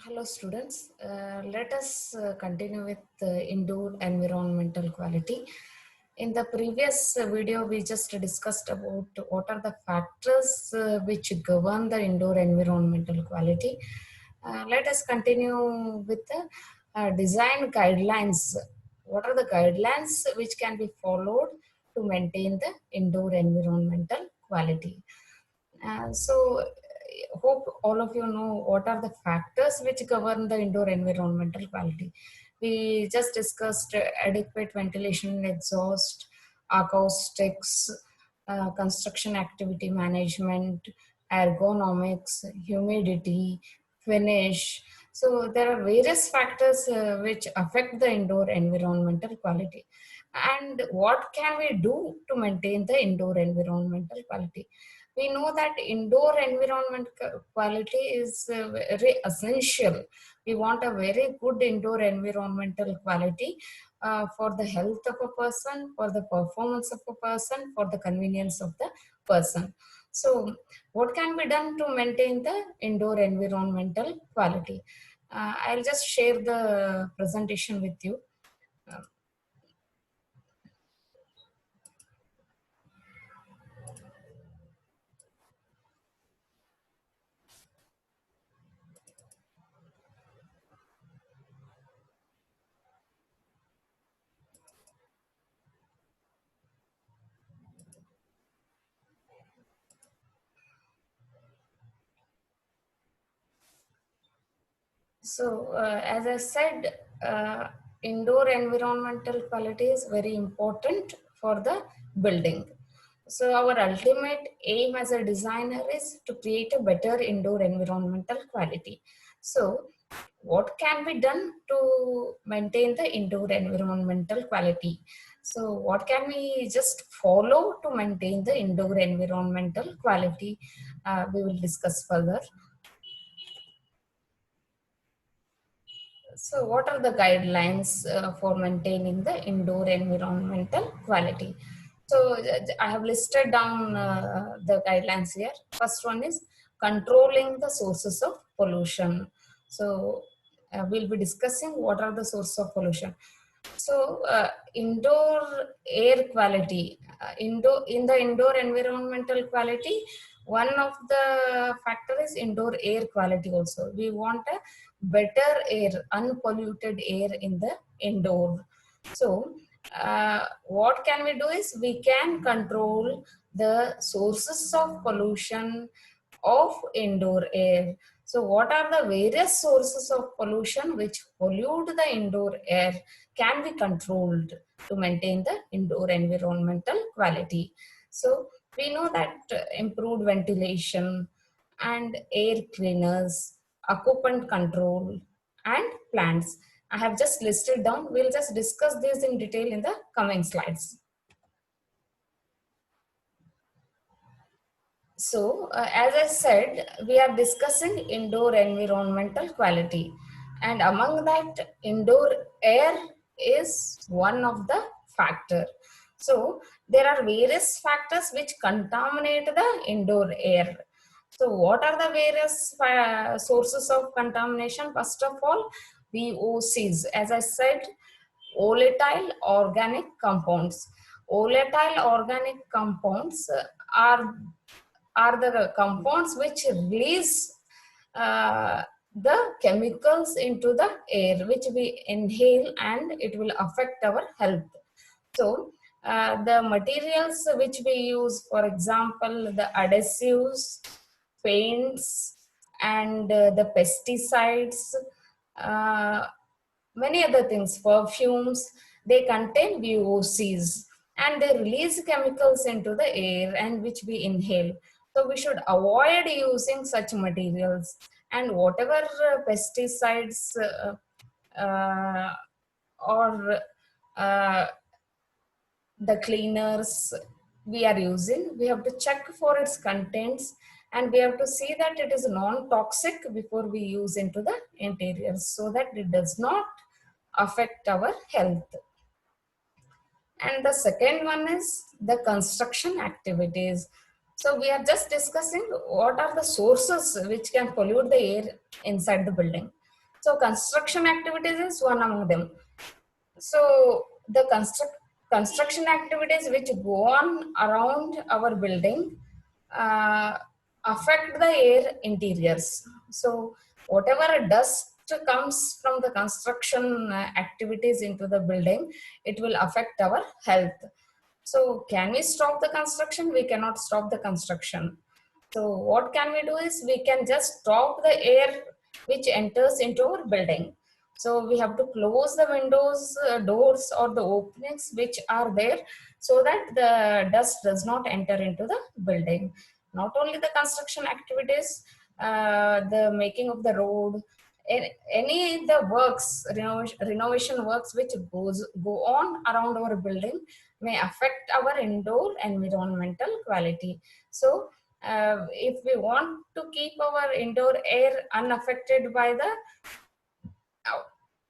Hello students, let us continue with indoor environmental quality. In the previous video, we just discussed about what are the factors which govern the indoor environmental quality. Let us continue with the design guidelines. What are the guidelines which can be followed to maintain the indoor environmental quality? Hope all of you know what are the factors which govern the indoor environmental quality. We just discussed adequate ventilation, exhaust, acoustics, construction activity management, ergonomics, humidity, finish. So there are various factors which affect the indoor environmental quality. And what can we do to maintain the indoor environmental quality? We know that indoor environment quality is very essential. We want a very good indoor environmental quality for the health of a person, for the performance of a person, for the convenience of the person. So what can be done to maintain the indoor environmental quality? I'll just share the presentation with you. As I said, indoor environmental quality is very important for the building. So, our ultimate aim as a designer is to create a better indoor environmental quality. So, what can be done to maintain the indoor environmental quality? So, what can we just follow to maintain the indoor environmental quality? We will discuss further. So, what are the guidelines for maintaining the indoor environmental quality? So, I have listed down the guidelines here. First one is controlling the sources of pollution. So, we'll be discussing what are the sources of pollution. So, indoor air quality, in the indoor environmental quality, one of the factor is indoor air quality also. We want a better air, unpolluted air in the indoor. So, what can we do is we can control the sources of pollution of indoor air. So, what are the various sources of pollution which pollute the indoor air can be controlled to maintain the indoor environmental quality? So, we know that improved ventilation and air cleaners, occupant control, and plants. I have just listed down. We'll just discuss this in detail in the coming slides. So, as I said, we are discussing indoor environmental quality, and among that, indoor air is one of the factor. So, there are various factors which contaminate the indoor air. So, what are the various sources of contamination? First of all, VOCs. As I said, volatile organic compounds. Volatile organic compounds are the compounds which release the chemicals into the air which we inhale and it will affect our health. So the materials which we use, for example, the adhesives, paints, and the pesticides, uh, many other things, perfumes, they contain VOCs and they release chemicals into the air and which we inhale. So we should avoid using such materials, and whatever pesticides or uh, the cleaners we are using, we have to check for its contents and we have to see that it is non-toxic before we use into the interiors so that it does not affect our health. And the second one is the construction activities. So we are just discussing what are the sources which can pollute the air inside the building. So construction activities is one among them. So the construction activities which go on around our building uh, affect the air interiors. So whatever dust comes from the construction activities into the building, it will affect our health. So can we stop the construction? We cannot stop the construction. So what can we do is we can just stop the air which enters into our building. So we have to close the windows, doors or the openings which are there, so that the dust does not enter into the building. Not only the construction activities, the making of the road, any the works, renovation works which go on around our building may affect our indoor environmental quality. So if we want to keep our indoor air unaffected by the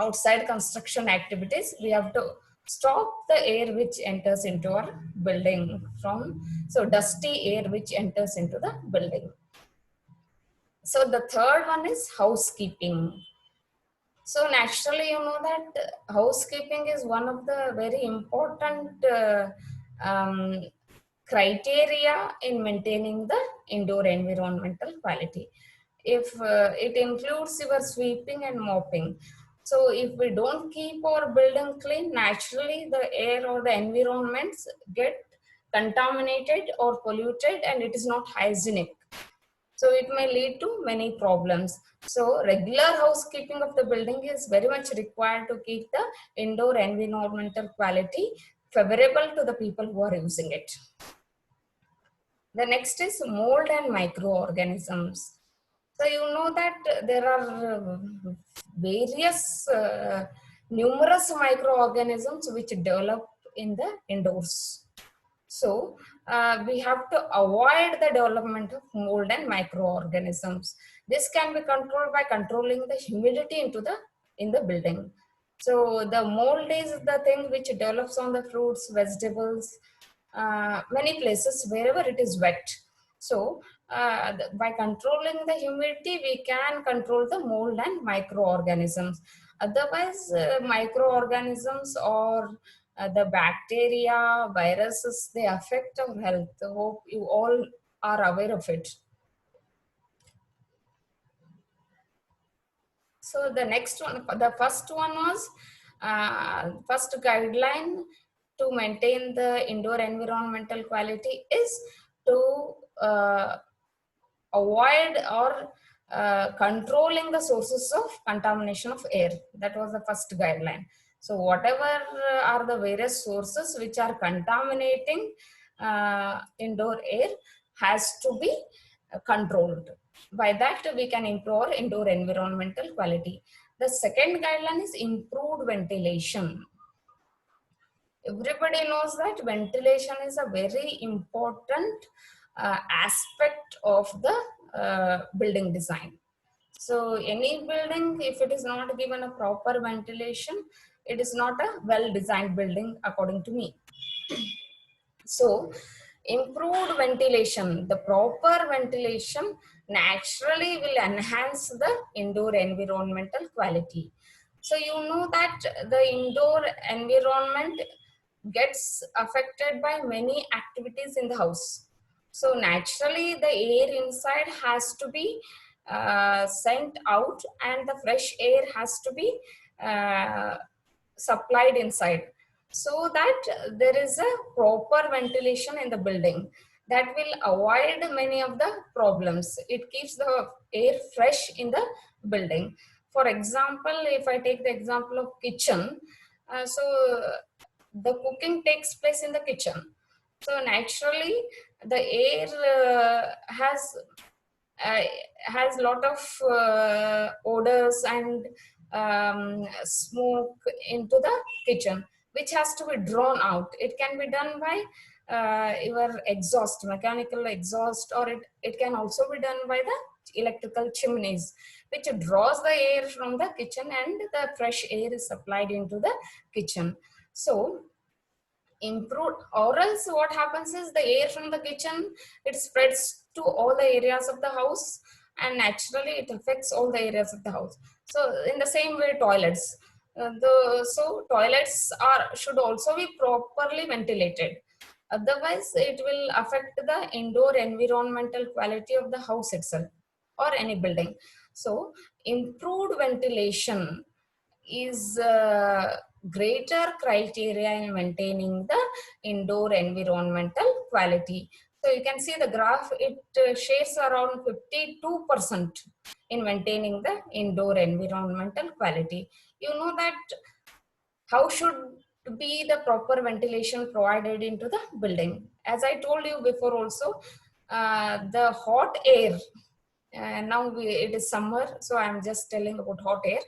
outside construction activities, we have to stop the air which enters into our building from, so dusty air which enters into the building. So the third one is housekeeping. So naturally, you know that housekeeping is one of the very important um, criteria in maintaining the indoor environmental quality. If it includes your sweeping and mopping. So if we don't keep our building clean, naturally the air or the environments get contaminated or polluted, and it is not hygienic. So it may lead to many problems. So regular housekeeping of the building is very much required to keep the indoor environmental quality favorable to the people who are using it. The next is mold and microorganisms. So you know that there are various numerous microorganisms which develop in the indoors. So we have to avoid the development of mold and microorganisms. This can be controlled by controlling the humidity in the building. So the mold is the thing which develops on the fruits, vegetables, many places wherever it is wet. So by controlling the humidity, we can control the mold and microorganisms. Otherwise, microorganisms or the bacteria, viruses, they affect our health. I hope you all are aware of it. So the next one, the first one was first guideline to maintain the indoor environmental quality is to avoid or controlling the sources of contamination of air. That was the first guideline. So whatever are the various sources which are contaminating indoor air has to be controlled. By that we can improve our indoor environmental quality. The second guideline is improved ventilation. Everybody knows that ventilation is a very important aspect of the building design. So any building, if it is not given a proper ventilation, it is not a well designed building according to me. So improved ventilation, the proper ventilation naturally will enhance the indoor environmental quality. So you know that the indoor environment gets affected by many activities in the house. So naturally the air inside has to be sent out, and the fresh air has to be uh, supplied inside, so that there is a proper ventilation in the building. That will avoid many of the problems. It keeps the air fresh in the building. For example, if I take the example of kitchen, so the cooking takes place in the kitchen. So naturally the air uh, has lot of odors and smoke into the kitchen, which has to be drawn out. It can be done by your exhaust, mechanical exhaust, or it can also be done by the electrical chimneys, which draws the air from the kitchen and the fresh air is supplied into the kitchen. So improved, or else what happens is the air from the kitchen, it spreads to all the areas of the house, and naturally it affects all the areas of the house. So in the same way, toilets. So toilets should also be properly ventilated. Otherwise, it will affect the indoor environmental quality of the house itself or any building. So improved ventilation is greater criteria in maintaining the indoor environmental quality. So you can see the graph, it shares around 52% in maintaining the indoor environmental quality. You know that how should be the proper ventilation provided into the building. As I told you before also, the hot air, it is summer, so I'm just telling about hot air.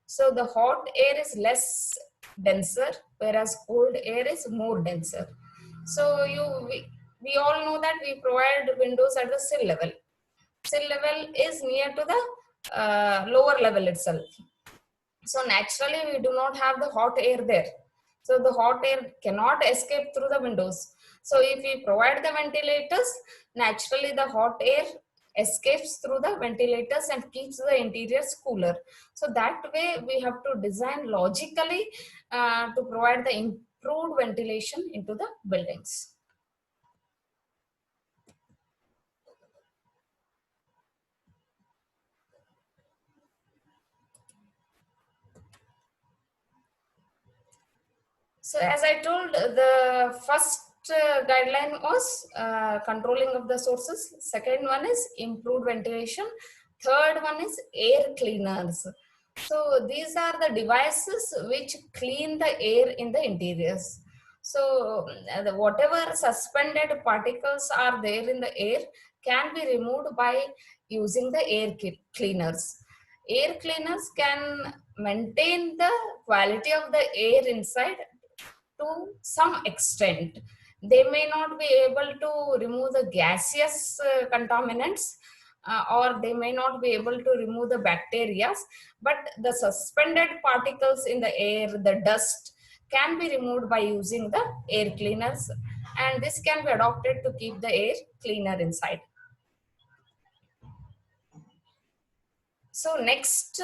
So the hot air is less denser, whereas cold air is more denser. So we all know that we provide windows at the sill level. Sill level is near to the lower level itself. So naturally, we do not have the hot air there. So the hot air cannot escape through the windows. So if we provide the ventilators, naturally the hot air escapes through the ventilators and keeps the interiors cooler. So that way we have to design logically to provide the improved ventilation into the buildings. So as I told, the first guideline was controlling of the sources. Second one is improved ventilation. Third one is air cleaners. So these are the devices which clean the air in the interiors. So whatever suspended particles are there in the air can be removed by using the air cleaners. Air cleaners can maintain the quality of the air inside to some extent. They may not be able to remove the gaseous contaminants, or they may not be able to remove the bacteria, but the suspended particles in the air, the dust, can be removed by using the air cleaners, and this can be adopted to keep the air cleaner inside. So next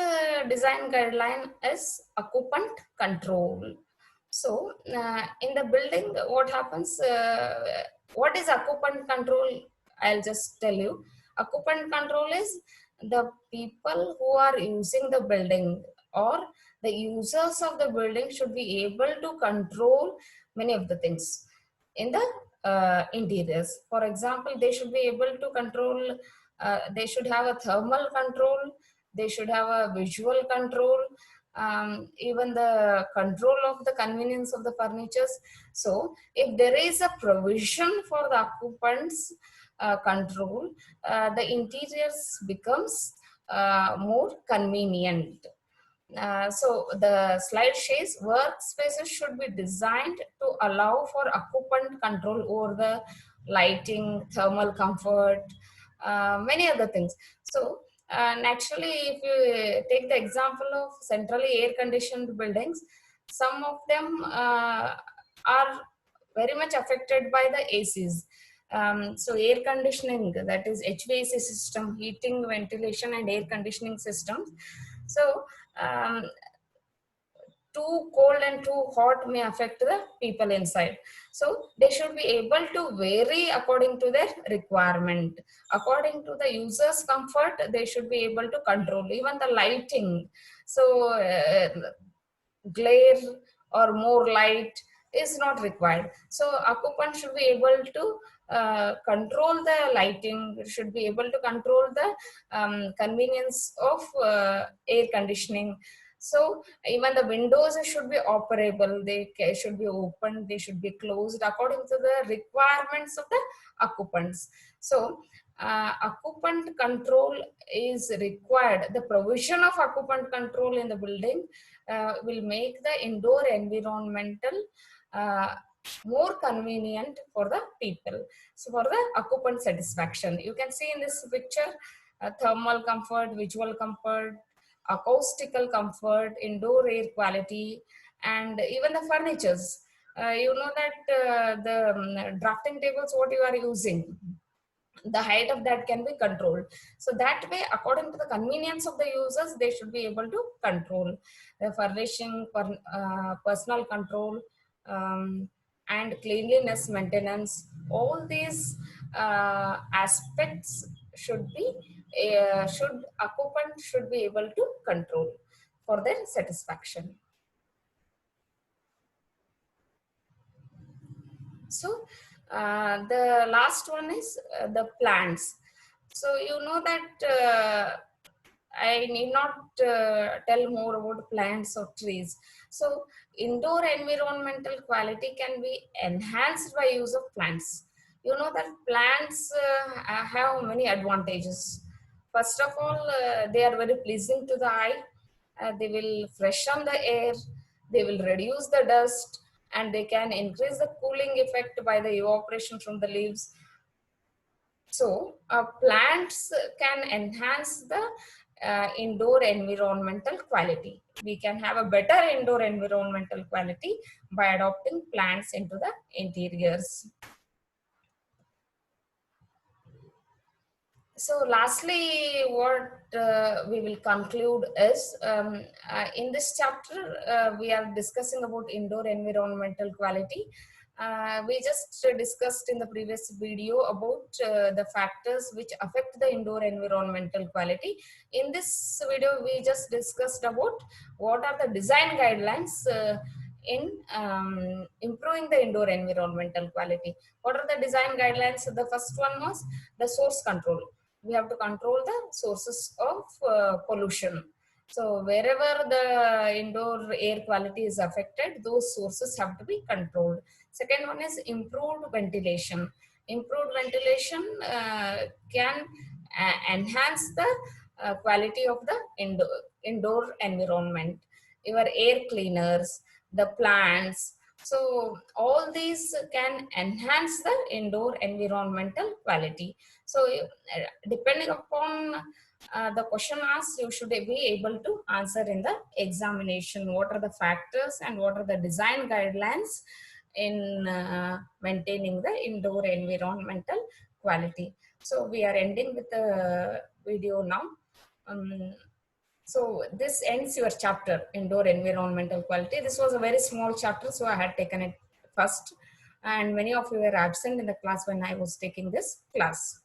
design guideline is occupant control. So in the building, what happens? What is occupant control? I'll just tell you. Occupant control is the people who are using the building, or the users of the building should be able to control many of the things in the interiors. For example, they should be able to control. They should have a thermal control. They should have a visual control, even the control of the convenience of the furnitures. So if there is a provision for the occupants control, the interiors becomes more convenient. So the slide says workspaces should be designed to allow for occupant control over the lighting, thermal comfort, many other things. So naturally, if you take the example of centrally air conditioned buildings, some of them are very much affected by the ACs. So air conditioning, that is HVAC system, heating, ventilation and air conditioning systems. So um, too cold and too hot may affect the people inside. So they should be able to vary according to their requirement. According to the user's comfort, they should be able to control even the lighting. So glare or more light is not required. So occupant should be able to control the lighting, should be able to control the convenience of air conditioning. So even the windows should be operable, they should be opened, they should be closed according to the requirements of the occupants. So occupant control is required. The provision of occupant control in the building will make the indoor environmental uh, more convenient for the people. So for the occupant satisfaction, you can see in this picture thermal comfort, visual comfort, acoustical comfort, indoor air quality, and even the furnitures. You know that the drafting tables what you are using, the height of that can be controlled. So that way, according to the convenience of the users, they should be able to control the furnishing, personal control, and cleanliness maintenance. All these aspects should be should occupant should be able to control for their satisfaction. So the last one is the plants. So you know that I need not tell more about plants or trees. So indoor environmental quality can be enhanced by use of plants. You know that plants have many advantages. First of all, they are very pleasing to the eye. They will freshen the air. They will reduce the dust, and they can increase the cooling effect by the evaporation from the leaves. So, plants can enhance the indoor environmental quality. We can have a better indoor environmental quality by adopting plants into the interiors. So lastly, what we will conclude is, in this chapter, we are discussing about indoor environmental quality. We just discussed in the previous video about the factors which affect the indoor environmental quality. In this video, we just discussed about what are the design guidelines in improving the indoor environmental quality. What are the design guidelines? The first one was the source control. We have to control the sources of pollution. So wherever the indoor air quality is affected, those sources have to be controlled. Second one is improved ventilation. Improved ventilation can enhance the quality of the indoor environment. Your air cleaners, the plants. So all these can enhance the indoor environmental quality. So depending upon the question asked, you should be able to answer in the examination what are the factors and what are the design guidelines in maintaining the indoor environmental quality. So we are ending with the video now. Um, so this ends your chapter, indoor environmental quality. This was a very small chapter, so I had taken it first. And many of you were absent in the class when I was taking this class.